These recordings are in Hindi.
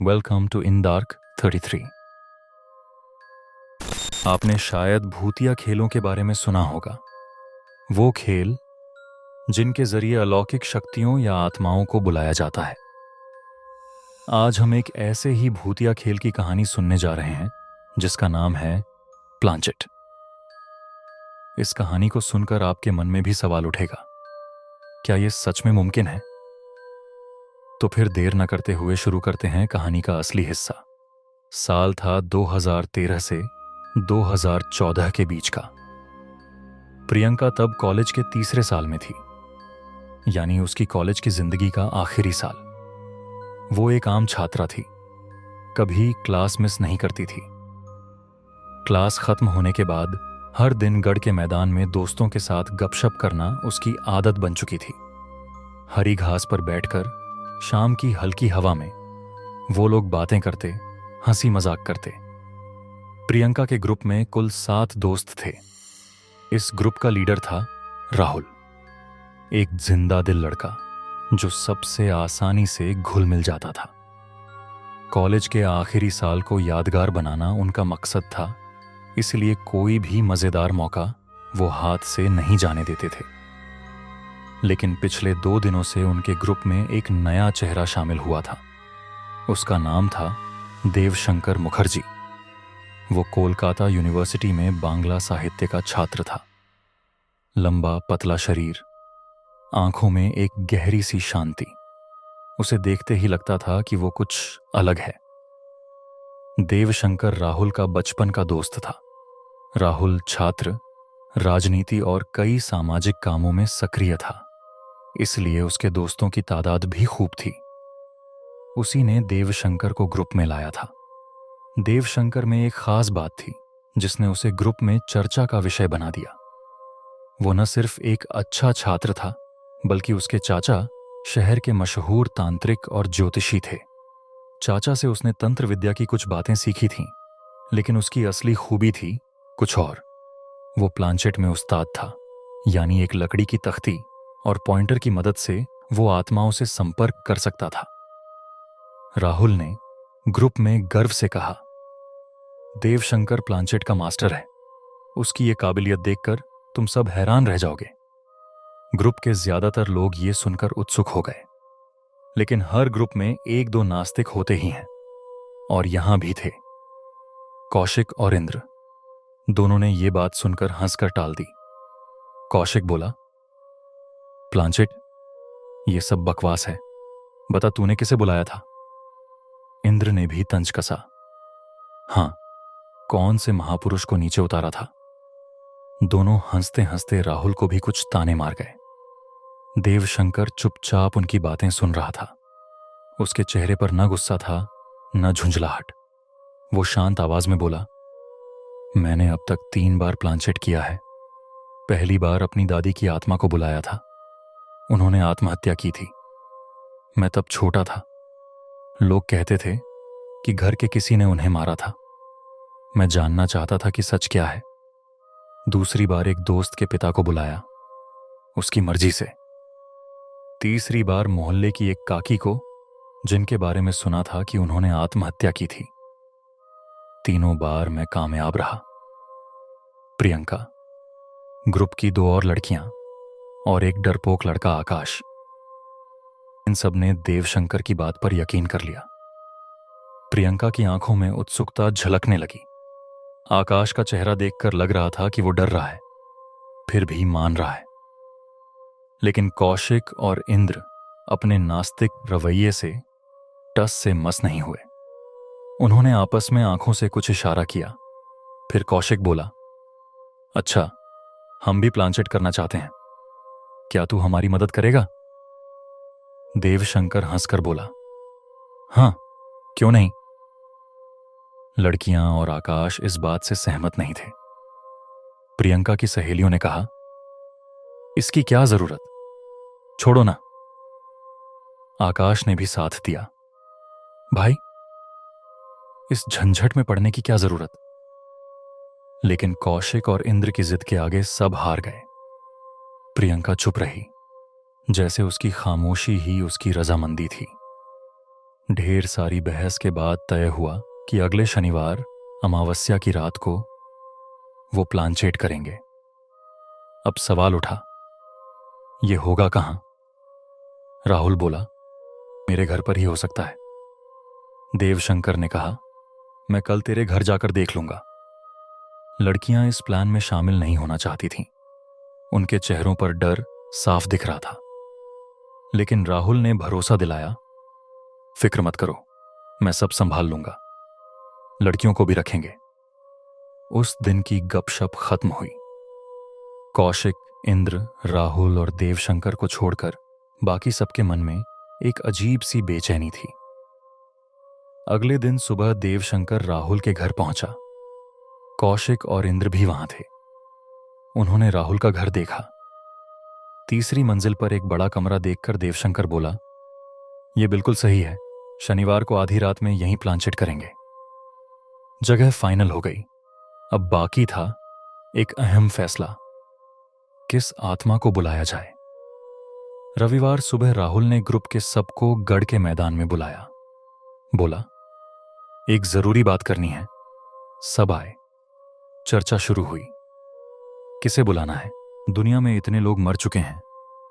Welcome to in dark 33। आपने शायद भूतिया खेलों के बारे में सुना होगा। वो खेल जिनके जरिए अलौकिक शक्तियों या आत्माओं को बुलाया जाता है। आज हम एक ऐसे ही भूतिया खेल की कहानी सुनने जा रहे हैं जिसका नाम है प्लांचेट। इस कहानी को सुनकर आपके मन में भी सवाल उठेगा, क्या यह सच में मुमकिन है? तो फिर देर न करते हुए शुरू करते हैं कहानी का असली हिस्सा। साल था 2013 से 2014 के बीच का। प्रियंका तब कॉलेज के तीसरे साल में थी, यानी उसकी कॉलेज की जिंदगी का आखिरी साल। वो एक आम छात्रा थी, कभी क्लास मिस नहीं करती थी। क्लास खत्म होने के बाद हर दिन गढ़ के मैदान में दोस्तों के साथ गपशप करना उसकी आदत बन चुकी थी। हरी घास पर बैठकर शाम की हल्की हवा में वो लोग बातें करते, हंसी मजाक करते। प्रियंका के ग्रुप में कुल 7 दोस्त थे। इस ग्रुप का लीडर था राहुल, एक जिंदा दिल लड़का जो सबसे आसानी से घुल मिल जाता था। कॉलेज के आखिरी साल को यादगार बनाना उनका मकसद था, इसलिए कोई भी मजेदार मौका वो हाथ से नहीं जाने देते थे। लेकिन पिछले 2 दिनों से उनके ग्रुप में एक नया चेहरा शामिल हुआ था। उसका नाम था देवशंकर मुखर्जी। वो कोलकाता यूनिवर्सिटी में बांग्ला साहित्य का छात्र था। लंबा पतला शरीर, आंखों में एक गहरी सी शांति। उसे देखते ही लगता था कि वो कुछ अलग है। देवशंकर राहुल का बचपन का दोस्त था। राहुल छात्र, राजनीति और कई सामाजिक कामों में सक्रिय था, इसलिए उसके दोस्तों की तादाद भी खूब थी। उसी ने देवशंकर को ग्रुप में लाया था। देवशंकर में एक खास बात थी जिसने उसे ग्रुप में चर्चा का विषय बना दिया। वो न सिर्फ एक अच्छा छात्र था, बल्कि उसके चाचा शहर के मशहूर तांत्रिक और ज्योतिषी थे। चाचा से उसने तंत्र विद्या की कुछ बातें सीखी थीं, लेकिन उसकी असली खूबी थी कुछ और। वो प्लांचेट में उस्ताद था, यानी एक लकड़ी की तख्ती और पॉइंटर की मदद से वो आत्माओं से संपर्क कर सकता था। राहुल ने ग्रुप में गर्व से कहा, देवशंकर प्लांचेट का मास्टर है। उसकी ये काबिलियत देखकर तुम सब हैरान रह जाओगे। ग्रुप के ज्यादातर लोग ये सुनकर उत्सुक हो गए, लेकिन हर ग्रुप में 1-2 नास्तिक होते ही हैं, और यहां भी थे। कौशिक और इंद्र दोनों ने ये बात सुनकर हंसकर टाल दी। कौशिक बोला, प्लांचेट, ये सब बकवास है। बता, तूने किसे बुलाया था? इंद्र ने भी तंज कसा, हां, कौन से महापुरुष को नीचे उतारा था? दोनों हंसते हंसते राहुल को भी कुछ ताने मार गए। देवशंकर चुपचाप उनकी बातें सुन रहा था। उसके चेहरे पर न गुस्सा था, न झुंझलाहट। वो शांत आवाज में बोला, मैंने अब तक 3 बार प्लांचेट किया है। पहली बार अपनी दादी की आत्मा को बुलाया था। उन्होंने आत्महत्या की थी। मैं तब छोटा था। लोग कहते थे कि घर के किसी ने उन्हें मारा था। मैं जानना चाहता था कि सच क्या है। दूसरी बार एक दोस्त के पिता को बुलाया, उसकी मर्जी से। तीसरी बार मोहल्ले की एक काकी को, जिनके बारे में सुना था कि उन्होंने आत्महत्या की थी। तीनों बार मैं कामयाब रहा। प्रियंका, ग्रुप की 2 और लड़कियां और एक डरपोक लड़का आकाश, इन सब ने देवशंकर की बात पर यकीन कर लिया। प्रियंका की आंखों में उत्सुकता झलकने लगी। आकाश का चेहरा देखकर लग रहा था कि वो डर रहा है, फिर भी मान रहा है। लेकिन कौशिक और इंद्र अपने नास्तिक रवैये से टस से मस नहीं हुए। उन्होंने आपस में आंखों से कुछ इशारा किया। फिर कौशिक बोला, अच्छा, हम भी प्लांचेट करना चाहते हैं। क्या तू हमारी मदद करेगा? देवशंकर हंसकर बोला, हां, क्यों नहीं। लड़कियां और आकाश इस बात से सहमत नहीं थे। प्रियंका की सहेलियों ने कहा, इसकी क्या जरूरत, छोड़ो ना। आकाश ने भी साथ दिया, भाई, इस झंझट में पड़ने की क्या जरूरत। लेकिन कौशिक और इंद्र की जिद के आगे सब हार गए। प्रियंका चुप रही, जैसे उसकी खामोशी ही उसकी रजामंदी थी। ढेर सारी बहस के बाद तय हुआ कि अगले शनिवार अमावस्या की रात को वो प्लानचेट करेंगे। अब सवाल उठा, ये होगा कहाँ? राहुल बोला, मेरे घर पर ही हो सकता है। देवशंकर ने कहा, मैं कल तेरे घर जाकर देख लूंगा। लड़कियां इस प्लान में शामिल नहीं होना चाहती थीं। उनके चेहरों पर डर साफ दिख रहा था। लेकिन राहुल ने भरोसा दिलाया, फिक्र मत करो, मैं सब संभाल लूंगा। लड़कियों को भी रखेंगे। उस दिन की गपशप खत्म हुई। कौशिक, इंद्र, राहुल और देवशंकर को छोड़कर बाकी सबके मन में एक अजीब सी बेचैनी थी। अगले दिन सुबह देवशंकर राहुल के घर पहुंचा। कौशिक और इंद्र भी वहां थे। उन्होंने राहुल का घर देखा। तीसरी मंजिल पर एक बड़ा कमरा देखकर देवशंकर बोला, यह बिल्कुल सही है, शनिवार को आधी रात में यहीं प्लानचेट करेंगे। जगह फाइनल हो गई। अब बाकी था एक अहम फैसला, किस आत्मा को बुलाया जाए। रविवार सुबह राहुल ने ग्रुप के सबको गढ़ के मैदान में बुलाया। बोला, एक जरूरी बात करनी है। सब आए। चर्चा शुरू हुई। किसे बुलाना है? दुनिया में इतने लोग मर चुके हैं,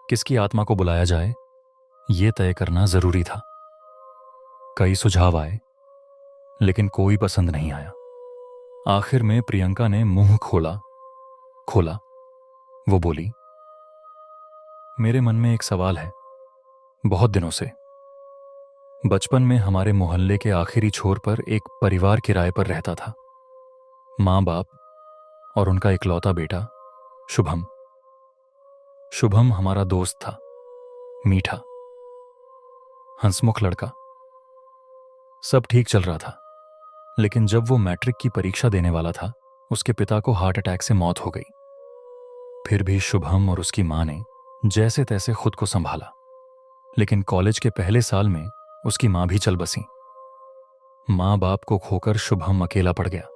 किसकी आत्मा को बुलाया जाए, यह तय करना जरूरी था। कई सुझाव आए, लेकिन कोई पसंद नहीं आया। आखिर में प्रियंका ने मुंह खोला। वो बोली, मेरे मन में एक सवाल है। बहुत दिनों से, बचपन में हमारे मोहल्ले के आखिरी छोर पर एक परिवार किराए पर रहता था। माँ बाप और उनका इकलौता बेटा शुभम। शुभम हमारा दोस्त था, मीठा, हंसमुख लड़का। सब ठीक चल रहा था, लेकिन जब वो मैट्रिक की परीक्षा देने वाला था, उसके पिता को हार्ट अटैक से मौत हो गई। फिर भी शुभम और उसकी मां ने जैसे तैसे खुद को संभाला, लेकिन कॉलेज के पहले साल में उसकी मां भी चल बसी। मां बाप को खोकर शुभम अकेला पड़ गया।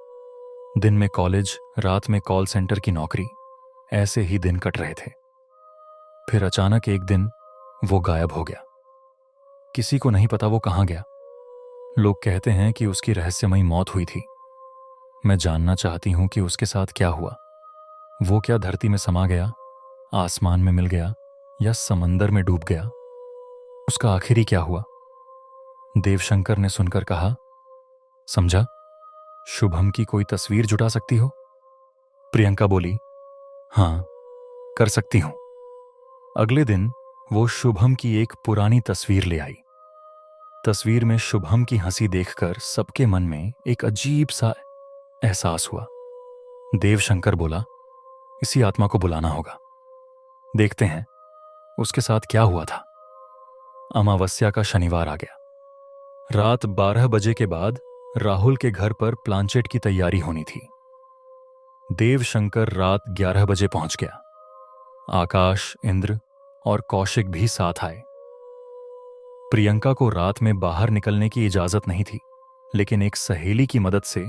दिन में कॉलेज, रात में कॉल सेंटर की नौकरी, ऐसे ही दिन कट रहे थे। फिर अचानक एक दिन वो गायब हो गया। किसी को नहीं पता वो कहां गया। लोग कहते हैं कि उसकी रहस्यमयी मौत हुई थी। मैं जानना चाहती हूं कि उसके साथ क्या हुआ। वो क्या धरती में समा गया, आसमान में मिल गया, या समंदर में डूब गया? उसका आखिरी क्या हुआ? देवशंकर ने सुनकर कहा, समझा, शुभम की कोई तस्वीर जुटा सकती हो? प्रियंका बोली, हां, कर सकती हूं। अगले दिन वो शुभम की एक पुरानी तस्वीर ले आई। तस्वीर में शुभम की हंसी देखकर सबके मन में एक अजीब सा एहसास हुआ। देवशंकर बोला, इसी आत्मा को बुलाना होगा। देखते हैं उसके साथ क्या हुआ था। अमावस्या का शनिवार आ गया। रात 12 बजे के बाद राहुल के घर पर प्लानचेट की तैयारी होनी थी। देवशंकर रात 11 बजे पहुंच गया। आकाश, इंद्र और कौशिक भी साथ आए। प्रियंका को रात में बाहर निकलने की इजाजत नहीं थी, लेकिन एक सहेली की मदद से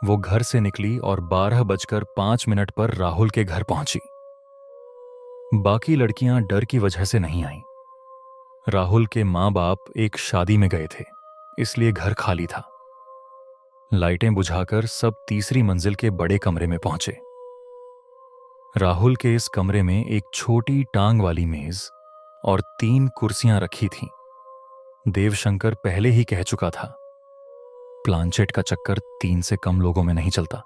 वो घर से निकली और 12:05 पर राहुल के घर पहुंची। बाकी लड़कियां डर की वजह से नहीं आईं। राहुल के मां बाप एक शादी में गए थे, इसलिए घर खाली था। लाइटें बुझाकर सब तीसरी मंजिल के बड़े कमरे में पहुंचे। राहुल के इस कमरे में एक छोटी टांग वाली मेज और 3 कुर्सियां रखी थीं। देवशंकर पहले ही कह चुका था, प्लानचेट का चक्कर 3 से कम लोगों में नहीं चलता,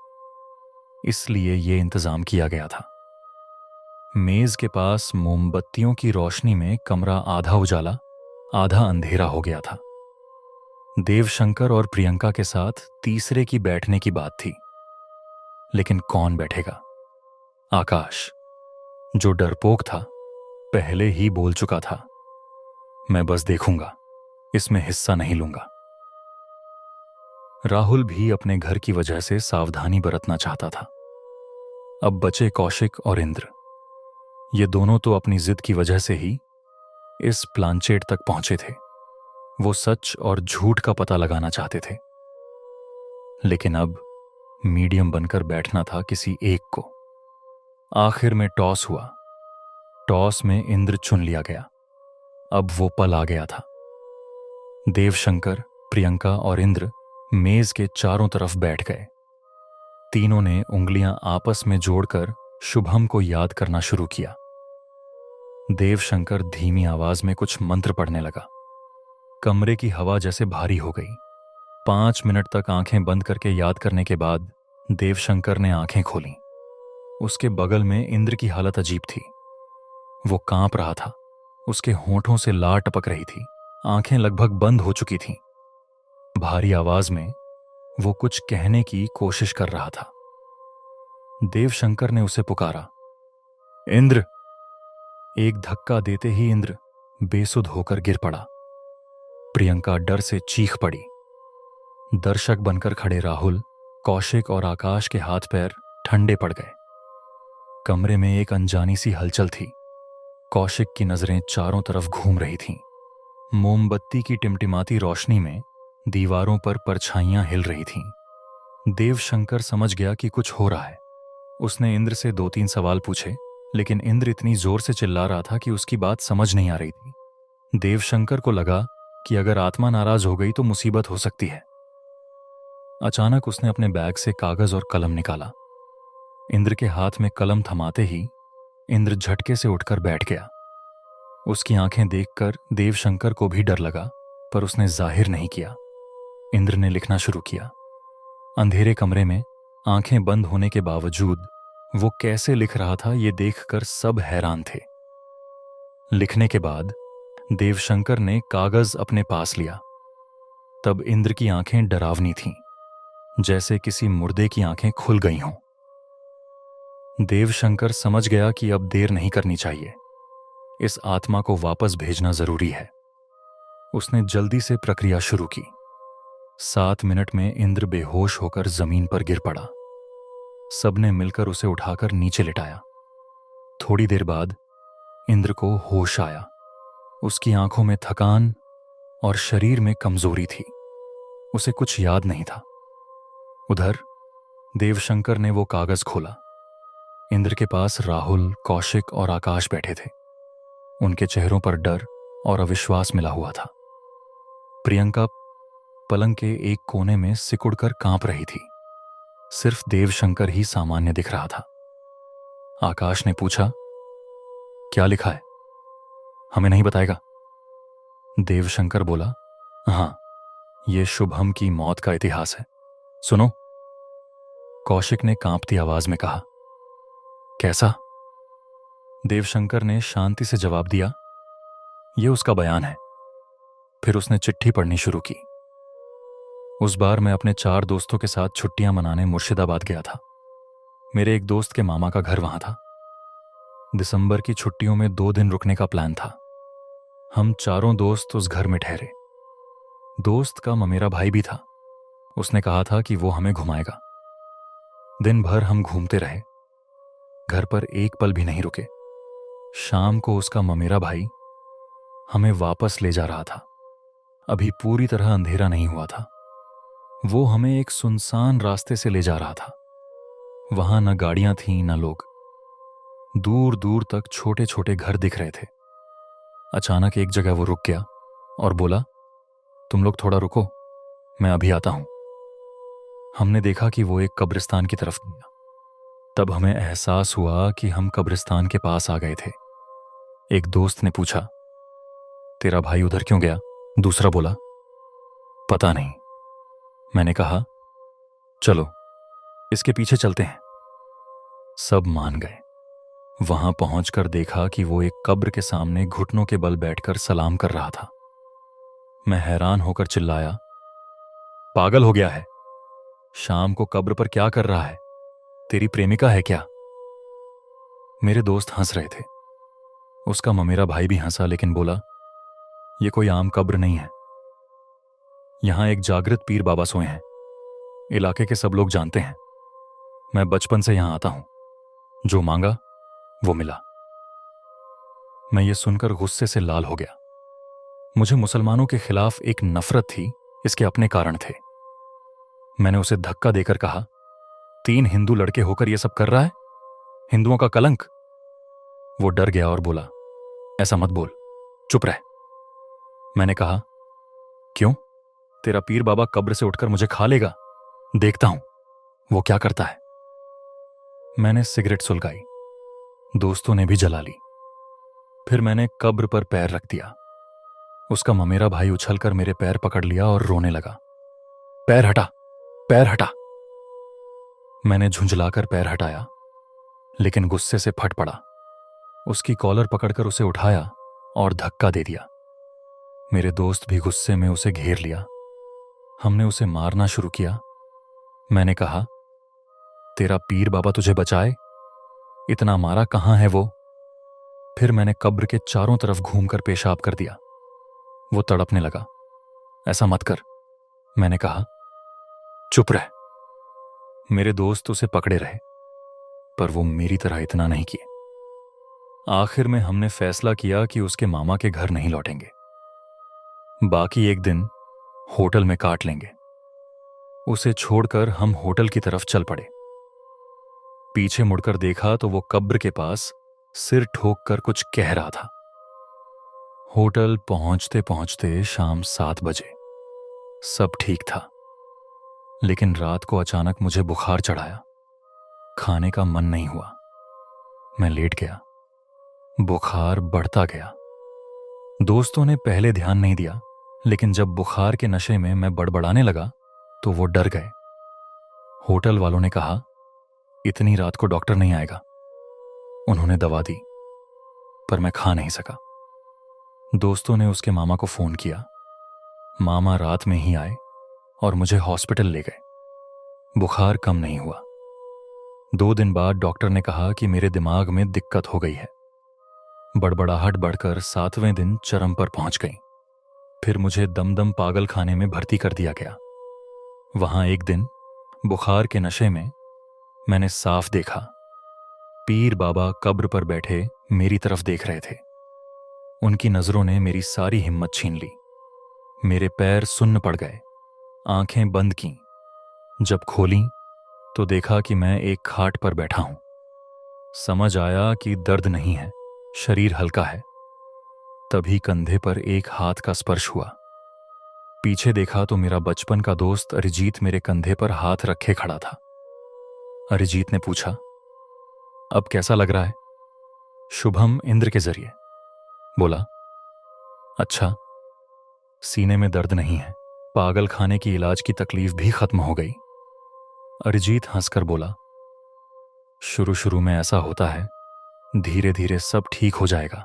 इसलिए यह इंतजाम किया गया था। मेज के पास मोमबत्तियों की रोशनी में कमरा आधा उजाला, आधा अंधेरा हो गया था। देवशंकर और प्रियंका के साथ तीसरे की बैठने की बात थी, लेकिन कौन बैठेगा? आकाश, जो डरपोक था, पहले ही बोल चुका था, मैं बस देखूंगा, इसमें हिस्सा नहीं लूंगा। राहुल भी अपने घर की वजह से सावधानी बरतना चाहता था। अब बचे कौशिक और इंद्र। ये दोनों तो अपनी जिद की वजह से ही इस प्लानचेट तक पहुंचे थे। वो सच और झूठ का पता लगाना चाहते थे, लेकिन अब मीडियम बनकर बैठना था किसी एक को। आखिर में टॉस हुआ। टॉस में इंद्र चुन लिया गया। अब वो पल आ गया था। देवशंकर, प्रियंका और इंद्र मेज के चारों तरफ बैठ गए। तीनों ने उंगलियां आपस में जोड़कर शुभम को याद करना शुरू किया। देवशंकर धीमी आवाज में कुछ मंत्र पढ़ने लगा। कमरे की हवा जैसे भारी हो गई। 5 मिनट तक आंखें बंद करके याद करने के बाद देवशंकर ने आंखें खोलीं। उसके बगल में इंद्र की हालत अजीब थी। वो कांप रहा था। उसके होंठों से लार टपक रही थी। आंखें लगभग बंद हो चुकी थीं। भारी आवाज में वो कुछ कहने की कोशिश कर रहा था। देवशंकर ने उसे पुकारा, इंद्र। एक धक्का देते ही इंद्र बेसुध होकर गिर पड़ा। प्रियंका डर से चीख पड़ी। दर्शक बनकर खड़े राहुल, कौशिक और आकाश के हाथ पैर ठंडे पड़ गए। कमरे में एक अनजानी सी हलचल थी। कौशिक की नजरें चारों तरफ घूम रही थीं। मोमबत्ती की टिमटिमाती रोशनी में दीवारों पर परछाइयां हिल रही थीं। देवशंकर समझ गया कि कुछ हो रहा है। उसने इंद्र से 2-3 सवाल पूछे, लेकिन इंद्र इतनी जोर से चिल्ला रहा था कि उसकी बात समझ नहीं आ रही थी। देवशंकर को लगा कि अगर आत्मा नाराज हो गई तो मुसीबत हो सकती है। अचानक उसने अपने बैग से कागज और कलम निकाला। इंद्र के हाथ में कलम थमाते ही इंद्र झटके से उठकर बैठ गया। उसकी आंखें देखकर देवशंकर को भी डर लगा, पर उसने जाहिर नहीं किया। इंद्र ने लिखना शुरू किया। अंधेरे कमरे में आंखें बंद होने के बावजूद वो कैसे लिख रहा था ये देखकर सब हैरान थे। लिखने के बाद देवशंकर ने कागज अपने पास लिया। तब इंद्र की आंखें डरावनी थीं, जैसे किसी मुर्दे की आंखें खुल गई हों। देवशंकर समझ गया कि अब देर नहीं करनी चाहिए। इस आत्मा को वापस भेजना जरूरी है। उसने जल्दी से प्रक्रिया शुरू की। 7 मिनट में इंद्र बेहोश होकर जमीन पर गिर पड़ा। सबने मिलकर उसे उठाकर नीचे लिटाया। थोड़ी देर बाद इंद्र को होश आया। उसकी आंखों में थकान और शरीर में कमजोरी थी। उसे कुछ याद नहीं था। उधर देवशंकर ने वो कागज खोला। इंद्र के पास राहुल, कौशिक और आकाश बैठे थे। उनके चेहरों पर डर और अविश्वास मिला हुआ था। प्रियंका पलंग के एक कोने में सिकुड़कर कांप रही थी। सिर्फ देवशंकर ही सामान्य दिख रहा था। आकाश ने पूछा, क्या लिखा है? हमें नहीं बताएगा? देवशंकर बोला, हां, यह शुभम की मौत का इतिहास है, सुनो। कौशिक ने कांपती आवाज में कहा, कैसा? देवशंकर ने शांति से जवाब दिया, यह उसका बयान है। फिर उसने चिट्ठी पढ़नी शुरू की। उस बार मैं अपने 4 दोस्तों के साथ छुट्टियां मनाने मुर्शिदाबाद गया था। मेरे एक दोस्त के मामा का घर वहां था। दिसंबर की छुट्टियों में 2 दिन रुकने का प्लान था। हम चारों दोस्त उस घर में ठहरे। दोस्त का ममेरा भाई भी था। उसने कहा था कि वो हमें घुमाएगा। दिन भर हम घूमते रहे। घर पर एक पल भी नहीं रुके। शाम को उसका ममेरा भाई हमें वापस ले जा रहा था। अभी पूरी तरह अंधेरा नहीं हुआ था। वो हमें एक सुनसान रास्ते से ले जा रहा था। वहां न गाड़ियां थीं न लोग। दूर दूर तक छोटे छोटे घर दिख रहे थे। अचानक एक जगह वो रुक गया और बोला, तुम लोग थोड़ा रुको, मैं अभी आता हूं। हमने देखा कि वो एक कब्रिस्तान की तरफ गया। तब हमें एहसास हुआ कि हम कब्रिस्तान के पास आ गए थे। एक दोस्त ने पूछा, तेरा भाई उधर क्यों गया? दूसरा बोला, पता नहीं। मैंने कहा, चलो इसके पीछे चलते हैं। सब मान गए। वहां पहुंचकर देखा कि वो एक कब्र के सामने घुटनों के बल बैठकर सलाम कर रहा था। मैं हैरान होकर चिल्लाया, पागल हो गया है? शाम को कब्र पर क्या कर रहा है? तेरी प्रेमिका है क्या? मेरे दोस्त हंस रहे थे। उसका ममेरा भाई भी हंसा, लेकिन बोला, यह कोई आम कब्र नहीं है। यहां एक जागृत पीर बाबा सोए हैं। इलाके के सब लोग जानते हैं। मैं बचपन से यहां आता हूं। जो मांगा वो मिला। मैं ये सुनकर गुस्से से लाल हो गया। मुझे मुसलमानों के खिलाफ एक नफरत थी, इसके अपने कारण थे। मैंने उसे धक्का देकर कहा, 3 हिंदू लड़के होकर यह सब कर रहा है? हिंदुओं का कलंक। वो डर गया और बोला, ऐसा मत बोल, चुप रह। मैंने कहा, क्यों? तेरा पीर बाबा कब्र से उठकर मुझे खा लेगा? देखता हूं वो क्या करता है। मैंने सिगरेट सुलगाई, दोस्तों ने भी जला ली। फिर मैंने कब्र पर पैर रख दिया। उसका ममेरा भाई उछलकर मेरे पैर पकड़ लिया और रोने लगा। पैर हटा, पैर हटा। मैंने झुंझलाकर पैर हटाया, लेकिन गुस्से से फट पड़ा। उसकी कॉलर पकड़कर उसे उठाया और धक्का दे दिया। मेरे दोस्त भी गुस्से में उसे घेर लिया। हमने उसे मारना शुरू किया। मैंने कहा, तेरा पीर बाबा तुझे बचाए, इतना मारा कहां है वो? फिर मैंने कब्र के चारों तरफ घूमकर पेशाब कर दिया। वो तड़पने लगा। ऐसा मत कर, मैंने कहा। चुप रह। मेरे दोस्त उसे पकड़े रहे, पर वो मेरी तरह इतना नहीं किए। आखिर में हमने फैसला किया कि उसके मामा के घर नहीं लौटेंगे। बाकी एक दिन होटल में काट लेंगे। उसे छोड़कर हम होटल की तरफ चल पड़े। पीछे मुड़कर देखा तो वो कब्र के पास सिर ठोक कर कुछ कह रहा था। होटल पहुंचते पहुंचते शाम 7 बजे। सब ठीक था, लेकिन रात को अचानक मुझे बुखार चढ़ाया। खाने का मन नहीं हुआ। मैं लेट गया। बुखार बढ़ता गया। दोस्तों ने पहले ध्यान नहीं दिया, लेकिन जब बुखार के नशे में मैं बड़बड़ाने लगा तो वो डर गए। होटल वालों ने कहा, इतनी रात को डॉक्टर नहीं आएगा। उन्होंने दवा दी, पर मैं खा नहीं सका। दोस्तों ने उसके मामा को फोन किया। मामा रात में ही आए और मुझे हॉस्पिटल ले गए। बुखार कम नहीं हुआ। 2 दिन बाद डॉक्टर ने कहा कि मेरे दिमाग में दिक्कत हो गई है। बड़बड़ाहट बढ़कर 7वें दिन चरम पर पहुंच गई। फिर मुझे दमदम पागल खाने में भर्ती कर दिया गया। वहां एक दिन बुखार के नशे में मैंने साफ देखा, पीर बाबा कब्र पर बैठे मेरी तरफ देख रहे थे। उनकी नजरों ने मेरी सारी हिम्मत छीन ली। मेरे पैर सुन्न पड़ गए। आंखें बंद की। जब खोली तो देखा कि मैं एक खाट पर बैठा हूं। समझ आया कि दर्द नहीं है, शरीर हल्का है। तभी कंधे पर एक हाथ का स्पर्श हुआ। पीछे देखा तो मेरा बचपन का दोस्त अरिजीत मेरे कंधे पर हाथ रखे खड़ा था। अरिजीत ने पूछा, अब कैसा लग रहा है? शुभम इंद्र के जरिए बोला, अच्छा, सीने में दर्द नहीं है। पागल खाने की इलाज की तकलीफ भी खत्म हो गई। अरिजीत हंसकर बोला, शुरू शुरू में ऐसा होता है, धीरे धीरे सब ठीक हो जाएगा।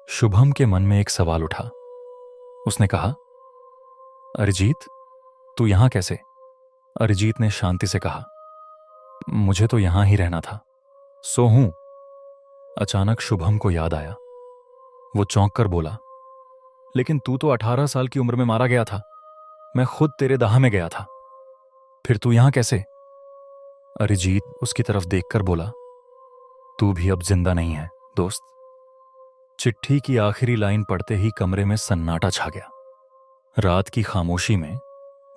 शुभम के मन में एक सवाल उठा। उसने कहा, अरिजीत, तू यहां कैसे? अरिजीत ने शांति से कहा, मुझे तो यहां ही रहना था, सो हूं। अचानक शुभम को याद आया। वो चौंक कर बोला, लेकिन तू तो 18 साल की उम्र में मारा गया था। मैं खुद तेरे दाह में गया था, फिर तू यहां कैसे? अरिजीत उसकी तरफ देखकर बोला, तू भी अब जिंदा नहीं है दोस्त। चिट्ठी की आखिरी लाइन पढ़ते ही कमरे में सन्नाटा छा गया। रात की खामोशी में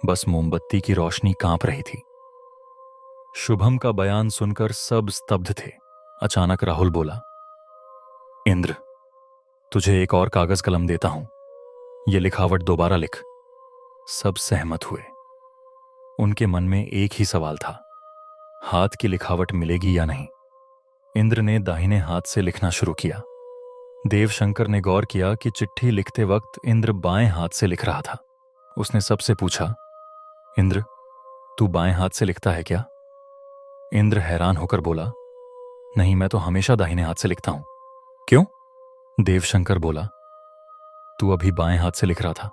बस मोमबत्ती की रोशनी कांप रही थी। शुभम का बयान सुनकर सब स्तब्ध थे। अचानक राहुल बोला, इंद्र, तुझे एक और कागज कलम देता हूं, ये लिखावट दोबारा लिख। सब सहमत हुए। उनके मन में एक ही सवाल था, हाथ की लिखावट मिलेगी या नहीं। इंद्र ने दाहिने हाथ से लिखना शुरू किया। देवशंकर ने गौर किया कि चिट्ठी लिखते वक्त इंद्र बाएं हाथ से लिख रहा था। उसने सबसे पूछा, इंद्र, तू बाएं हाथ से लिखता है क्या? इंद्र हैरान होकर बोला, नहीं, मैं तो हमेशा दाहिने हाथ से लिखता हूं। क्यों? देवशंकर बोला, तू अभी बाएं हाथ से लिख रहा था,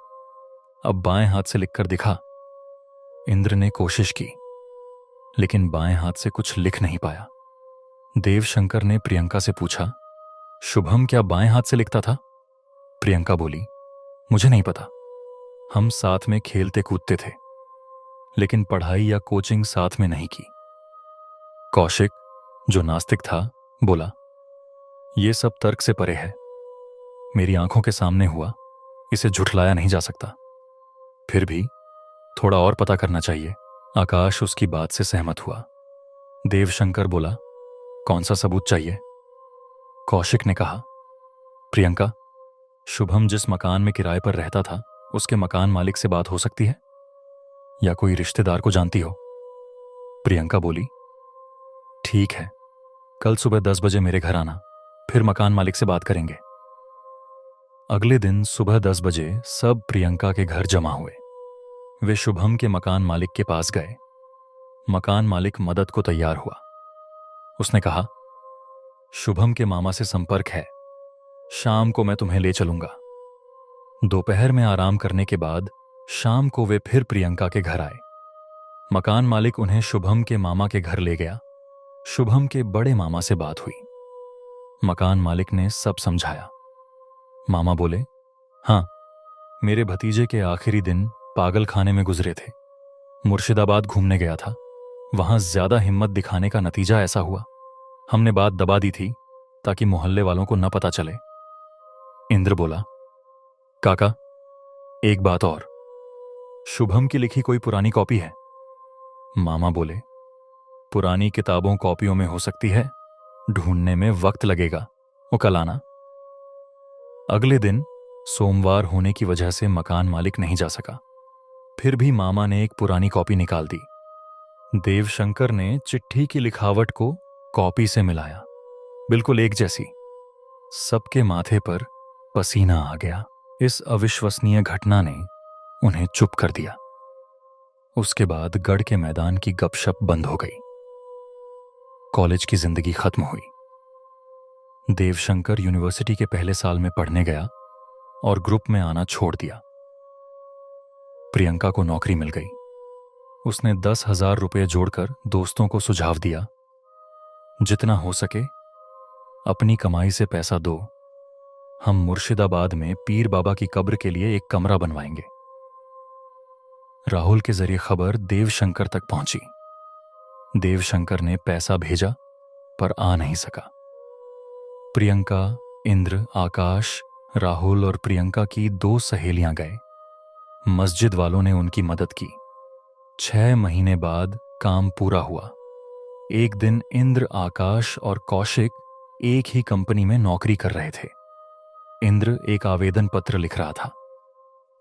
अब बाएं हाथ से लिखकर दिखा। इंद्र ने कोशिश की, लेकिन बाएं हाथ से कुछ लिख नहीं पाया। देवशंकर ने प्रियंका से पूछा, शुभम क्या बाएं हाथ से लिखता था? प्रियंका बोली, मुझे नहीं पता, हम साथ में खेलते कूदते थे, लेकिन पढ़ाई या कोचिंग साथ में नहीं की। कौशिक, जो नास्तिक था, बोला, यह सब तर्क से परे है, मेरी आंखों के सामने हुआ, इसे झुठलाया नहीं जा सकता। फिर भी थोड़ा और पता करना चाहिए। आकाश उसकी बात से सहमत हुआ। देवशंकर बोला, कौन सा सबूत चाहिए? कौशिक ने कहा, प्रियंका, शुभम जिस मकान में किराए पर रहता था उसके मकान मालिक से बात हो सकती है या कोई रिश्तेदार को जानती हो? प्रियंका बोली, ठीक है, कल सुबह 10 बजे मेरे घर आना, फिर मकान मालिक से बात करेंगे। अगले दिन सुबह 10 बजे सब प्रियंका के घर जमा हुए। वे शुभम के मकान मालिक के पास गए। मकान मालिक मदद को तैयार हुआ। उसने कहा, शुभम के मामा से संपर्क है, शाम को मैं तुम्हें ले चलूंगा। दोपहर में आराम करने के बाद शाम को वे फिर प्रियंका के घर आए। मकान मालिक उन्हें शुभम के मामा के घर ले गया। शुभम के बड़े मामा से बात हुई। मकान मालिक ने सब समझाया। मामा बोले, हाँ, मेरे भतीजे के आखिरी दिन पागल खाने में गुजरे थे। मुर्शिदाबाद घूमने गया था, वहां ज्यादा हिम्मत दिखाने का नतीजा ऐसा हुआ। हमने बात दबा दी थी ताकि मोहल्ले वालों को न पता चले। इंद्र बोला, काका, एक बात और, शुभम की लिखी कोई पुरानी कॉपी है? मामा बोले, पुरानी किताबों कॉपियों में हो सकती है, ढूंढने में वक्त लगेगा, वो कल आना। अगले दिन सोमवार होने की वजह से मकान मालिक नहीं जा सका। फिर भी मामा ने एक पुरानी कॉपी निकाल दी। देवशंकर ने चिट्ठी की लिखावट को कॉपी से मिलाया, बिल्कुल एक जैसी। सबके माथे पर पसीना आ गया। इस अविश्वसनीय घटना ने उन्हें चुप कर दिया। उसके बाद गढ़ के मैदान की गपशप बंद हो गई। कॉलेज की जिंदगी खत्म हुई। देवशंकर यूनिवर्सिटी के पहले साल में पढ़ने गया और ग्रुप में आना छोड़ दिया। प्रियंका को नौकरी मिल गई। उसने 10,000 रुपये जोड़कर दोस्तों को सुझाव दिया, जितना हो सके अपनी कमाई से पैसा दो, हम मुर्शिदाबाद में पीर बाबा की कब्र के लिए एक कमरा बनवाएंगे। राहुल के जरिए खबर देवशंकर तक पहुंची। देवशंकर ने पैसा भेजा पर आ नहीं सका। प्रियंका, इंद्र, आकाश, राहुल और प्रियंका की 2 सहेलियां गए। मस्जिद वालों ने उनकी मदद की। 6 महीने बाद काम पूरा हुआ। एक दिन इंद्र, आकाश और कौशिक एक ही कंपनी में नौकरी कर रहे थे। इंद्र एक आवेदन पत्र लिख रहा था।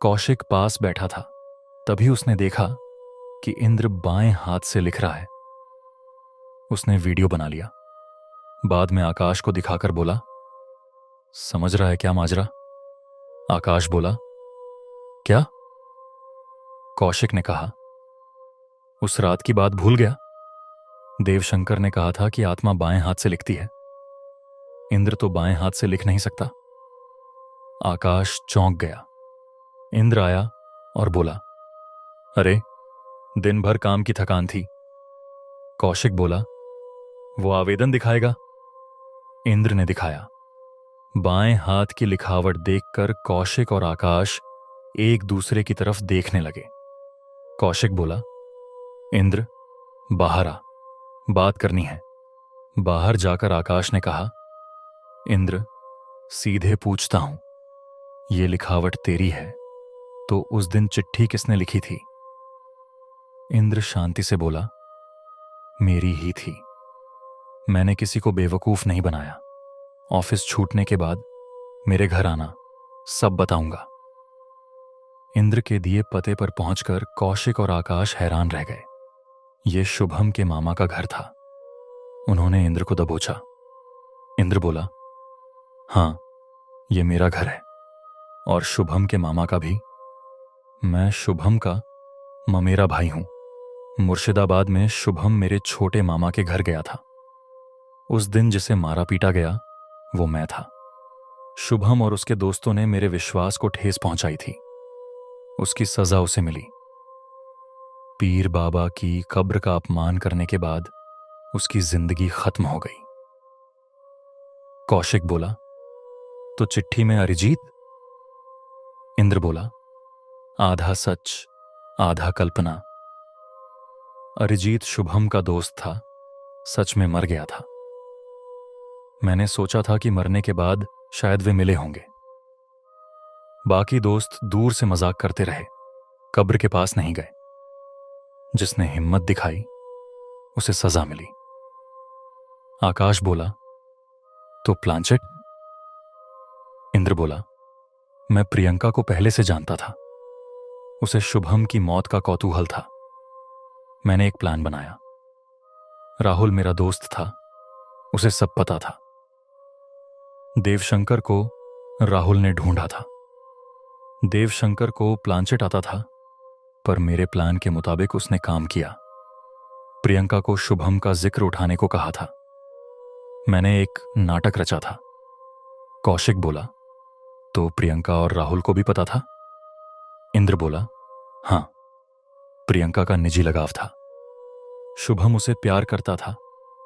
कौशिक पास बैठा था। तभी उसने देखा कि इंद्र बाएं हाथ से लिख रहा है। उसने वीडियो बना लिया। बाद में आकाश को दिखाकर बोला, समझ रहा है क्या माजरा? आकाश बोला, क्या? कौशिक ने कहा, उस रात की बात भूल गया? देवशंकर ने कहा था कि आत्मा बाएं हाथ से लिखती है। इंद्र तो बाएं हाथ से लिख नहीं सकता। आकाश चौंक गया। इंद्र आया और बोला, अरे, दिन भर काम की थकान थी। कौशिक बोला, वो आवेदन दिखाएगा। इंद्र ने दिखाया। बाएं हाथ की लिखावट देखकर कौशिक और आकाश एक दूसरे की तरफ देखने लगे। कौशिक बोला, इंद्र, बाहर आ, बात करनी है। बाहर जाकर आकाश ने कहा, इंद्र, सीधे पूछता हूं, ये लिखावट तेरी है तो उस दिन चिट्ठी किसने लिखी थी? इंद्र शांति से बोला, मेरी ही थी। मैंने किसी को बेवकूफ नहीं बनाया। ऑफिस छूटने के बाद मेरे घर आना, सब बताऊंगा। इंद्र के दिए पते पर पहुंचकर कौशिक और आकाश हैरान रह गए। ये शुभम के मामा का घर था। उन्होंने इंद्र को दबोचा। इंद्र बोला, हाँ, ये मेरा घर है और शुभम के मामा का भी। मैं शुभम का ममेरा भाई हूं। मुर्शिदाबाद में शुभम मेरे छोटे मामा के घर गया था। उस दिन जिसे मारा पीटा गया वो मैं था। शुभम और उसके दोस्तों ने मेरे विश्वास को ठेस पहुंचाई थी। उसकी सजा उसे मिली। पीर बाबा की कब्र का अपमान करने के बाद उसकी जिंदगी खत्म हो गई। कौशिक बोला, तो चिट्ठी में अरिजीत? इंद्र बोला, आधा सच आधा कल्पना। अरिजीत शुभम का दोस्त था, सच में मर गया था। मैंने सोचा था कि मरने के बाद शायद वे मिले होंगे। बाकी दोस्त दूर से मजाक करते रहे, कब्र के पास नहीं गए। जिसने हिम्मत दिखाई उसे सजा मिली। आकाश बोला, तो प्लांचेट? इंद्र बोला, मैं प्रियंका को पहले से जानता था। उसे शुभम की मौत का कौतूहल था। मैंने एक प्लान बनाया। राहुल मेरा दोस्त था, उसे सब पता था। देवशंकर को राहुल ने ढूंढा था। देवशंकर को प्लांचेट आता था, पर मेरे प्लान के मुताबिक उसने काम किया। प्रियंका को शुभम का जिक्र उठाने को कहा था। मैंने एक नाटक रचा था। कौशिक बोला, तो प्रियंका और राहुल को भी पता था? इंद्र बोला, हां, प्रियंका का निजी लगाव था। शुभम उसे प्यार करता था,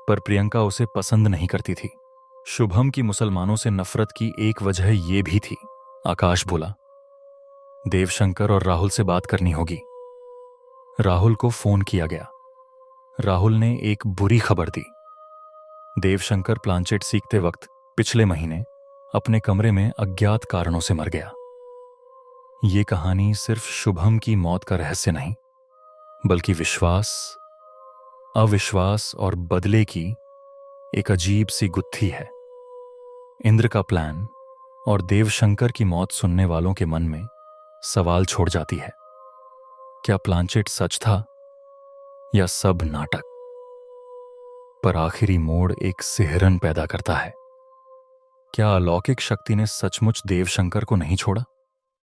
पर प्रियंका उसे पसंद नहीं करती थी। शुभम की मुसलमानों से नफरत की एक वजह यह भी थी। आकाश बोला, देवशंकर और राहुल से बात करनी होगी। राहुल को फोन किया गया। राहुल ने एक बुरी खबर दी। देवशंकर प्लांचेट सीखते वक्त पिछले महीने अपने कमरे में अज्ञात कारणों से मर गया। ये कहानी सिर्फ शुभम की मौत का रहस्य नहीं, बल्कि विश्वास, अविश्वास और बदले की एक अजीब सी गुत्थी है। इंद्र का प्लान और देवशंकर की मौत सुनने वालों के मन में सवाल छोड़ जाती है। क्या प्लांचेट सच था या सब नाटक? पर आखिरी मोड़ एक सिहरन पैदा करता है। क्या अलौकिक शक्ति ने सचमुच देवशंकर को नहीं छोड़ा?